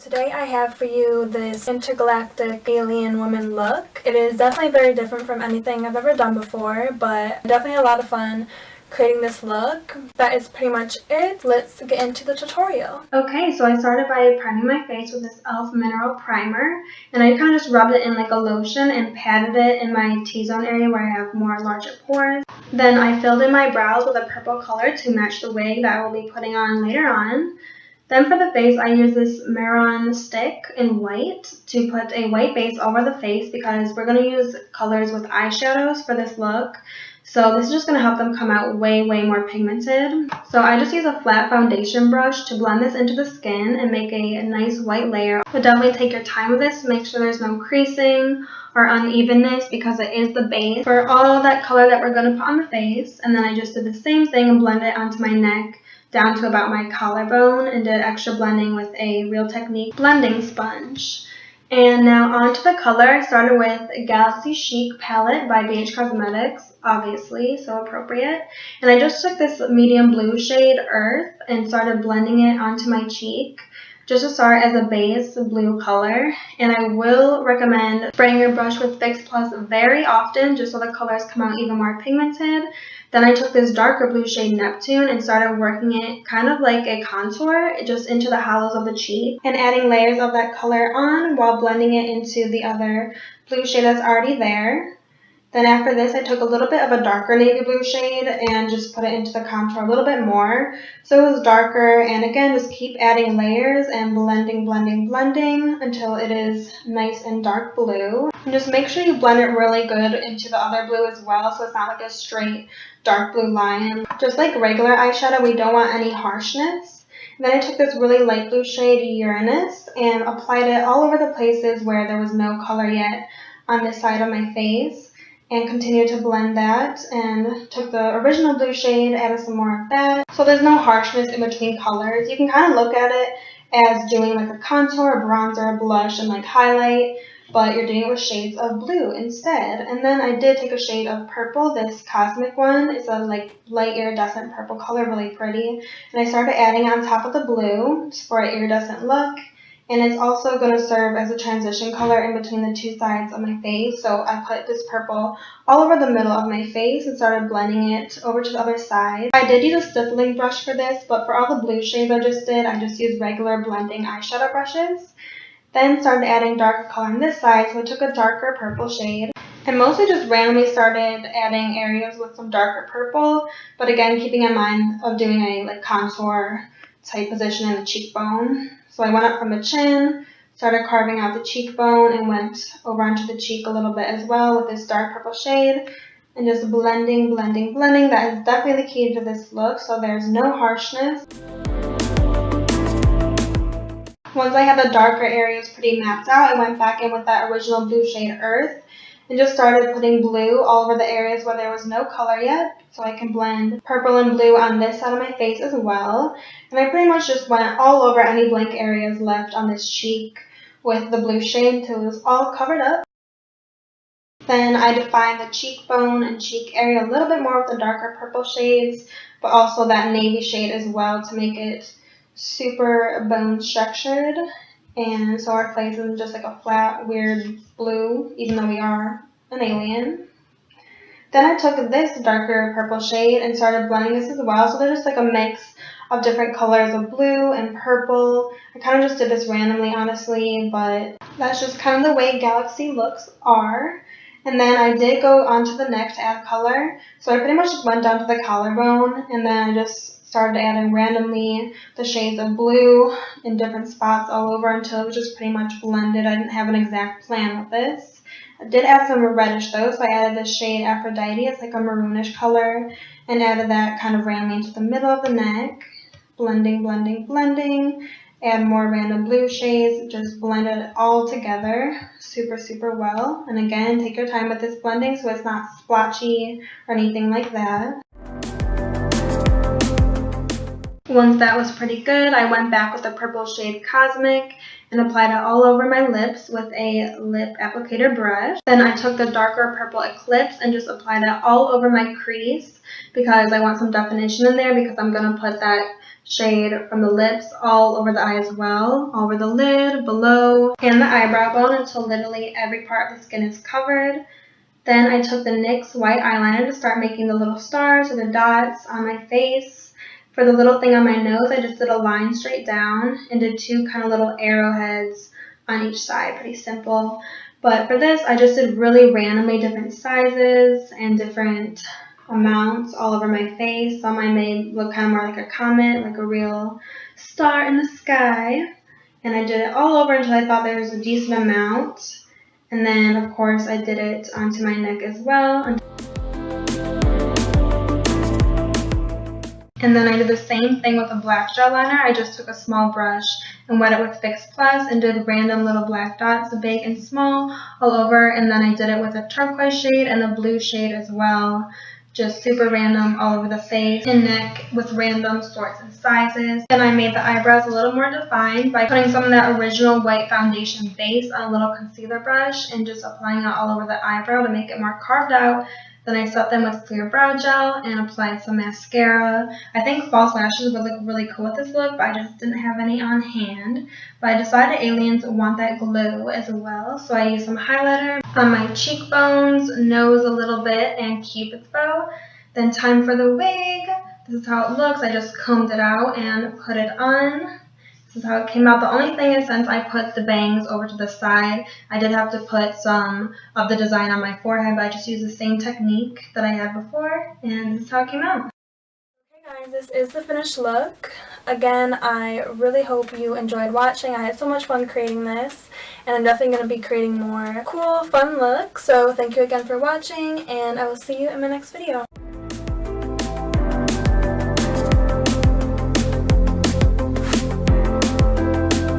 Today I have for you this intergalactic alien woman look. It is definitely very different from anything I've ever done before, but definitely a lot of fun creating this look. That is pretty much it. Let's get into the tutorial. Okay, so I started by priming my face with this e.l.f. mineral primer, and I kind of just rubbed it in like a lotion and patted it in my T-zone area where I have more larger pores. Then I filled in my brows with a purple color to match the wig that I will be putting on later on. Then for the face, I use this Maybelline stick in white to put a white base over the face because we're going to use colors with eyeshadows for this look. So this is just going to help them come out way more pigmented. So I just use a flat foundation brush to blend this into the skin and make a nice white layer. But definitely take your time with this to make sure there's no creasing or unevenness because it is the base for all that color that we're going to put on the face. And then I just did the same thing and blended it onto my neck down to about my collarbone and did extra blending with a Real Technique blending sponge. And now onto the color. I started with Galaxy Chic palette by BH Cosmetics, obviously, so appropriate. And I just took this medium blue shade, Earth, and started blending it onto my cheek, just to start as a base blue color. And I will recommend spraying your brush with Fix Plus very often, just so the colors come out even more pigmented. Then I took this darker blue shade, Neptune, and started working it kind of like a contour, just into the hollows of the cheek, and adding layers of that color on while blending it into the other blue shade that's already there. Then after this, I took a little bit of a darker navy blue shade and just put it into the contour a little bit more, so it was darker. And again, just keep adding layers and blending until it is nice and dark blue. And just make sure you blend it really good into the other blue as well, so it's not like a straight dark blue line. Just like regular eyeshadow, we don't want any harshness. And then I took this really light blue shade, Uranus, and applied it all over the places where there was no color yet on this side of my face, and continued to blend that, and took the original blue shade, added some more of that, so there's no harshness in between colors. You can kind of look at it as doing like a contour, a bronzer, a blush, and like highlight, but you're doing it with shades of blue instead. And then I did take a shade of purple, this Cosmic one. It's a like light iridescent purple color, really pretty, and I started adding on top of the blue for an iridescent look. And it's also going to serve as a transition color in between the two sides of my face. So I put this purple all over the middle of my face and started blending it over to the other side. I did use a stippling brush for this, but for all the blue shades I just used regular blending eyeshadow brushes. Then started adding darker color on this side, so I took a darker purple shade. And mostly just randomly started adding areas with some darker purple, but again, keeping in mind of doing a like contour type position in the cheekbone. So I went up from the chin, started carving out the cheekbone, and went over onto the cheek a little bit as well with this dark purple shade. And just blending. That is definitely the key to this look, so there's no harshness. Once I had the darker areas pretty mapped out, I went back in with that original blue shade, Earth, and just started putting blue all over the areas where there was no color yet, so I can blend purple and blue on this side of my face as well. And I pretty much just went all over any blank areas left on this cheek with the blue shade until it was all covered up. Then I defined the cheekbone and cheek area a little bit more with the darker purple shades, but also that navy shade as well to make it super bone structured. And so our face isn't just like a flat, weird blue, even though we are an alien. Then I took this darker purple shade and started blending this as well. So they're just like a mix of different colors of blue and purple. I kind of just did this randomly, honestly, but that's just kind of the way Galaxy looks are. And then I did go onto the neck to add color. So I pretty much just went down to the collarbone, and then I just started adding randomly the shades of blue in different spots all over until it was just pretty much blended. I didn't have an exact plan with this. I did add some reddish though, so I added this shade Aphrodite. It's like a maroonish color, and added that kind of randomly into the middle of the neck. Blending. Add more random blue shades, just blend it all together super well. And again, take your time with this blending so it's not splotchy or anything like that. Once that was pretty good, I went back with the purple shade Cosmic and applied it all over my lips with a lip applicator brush. Then I took the darker purple Eclipse and just applied it all over my crease because I want some definition in there, because I'm going to put that shade from the lips all over the eye as well, all over the lid, below, and the eyebrow bone until literally every part of the skin is covered. Then I took the NYX white eyeliner to start making the little stars or the dots on my face. For the little thing on my nose, I just did a line straight down and did two kind of little arrowheads on each side. Pretty simple. But for this, I just did really randomly different sizes and different amounts all over my face. Some I made look kind of more like a comet, like a real star in the sky. And I did it all over until I thought there was a decent amount. And then, of course, I did it onto my neck as well. And then I did the same thing with a black gel liner. I just took a small brush and wet it with Fix Plus and did random little black dots, big and small, all over. And then I did it with a turquoise shade and a blue shade as well. Just super random all over the face and neck with random sorts and sizes. Then I made the eyebrows a little more defined by putting some of that original white foundation base on a little concealer brush and just applying it all over the eyebrow to make it more carved out. Then I set them with clear brow gel and applied some mascara. I think false lashes would look really cool with this look, but I just didn't have any on hand. But I decided aliens want that glow as well, so I used some highlighter on my cheekbones, nose a little bit, and Cupid's bow. Then time for the wig. This is how it looks. I just combed it out and put it on. This is how it came out. The only thing is, since I put the bangs over to the side, I did have to put some of the design on my forehead, but I just used the same technique that I had before, and this is how it came out. Okay guys, this is the finished look. Again, I really hope you enjoyed watching. I had so much fun creating this, and I'm definitely going to be creating more cool, fun looks. So thank you again for watching, and I will see you in my next video.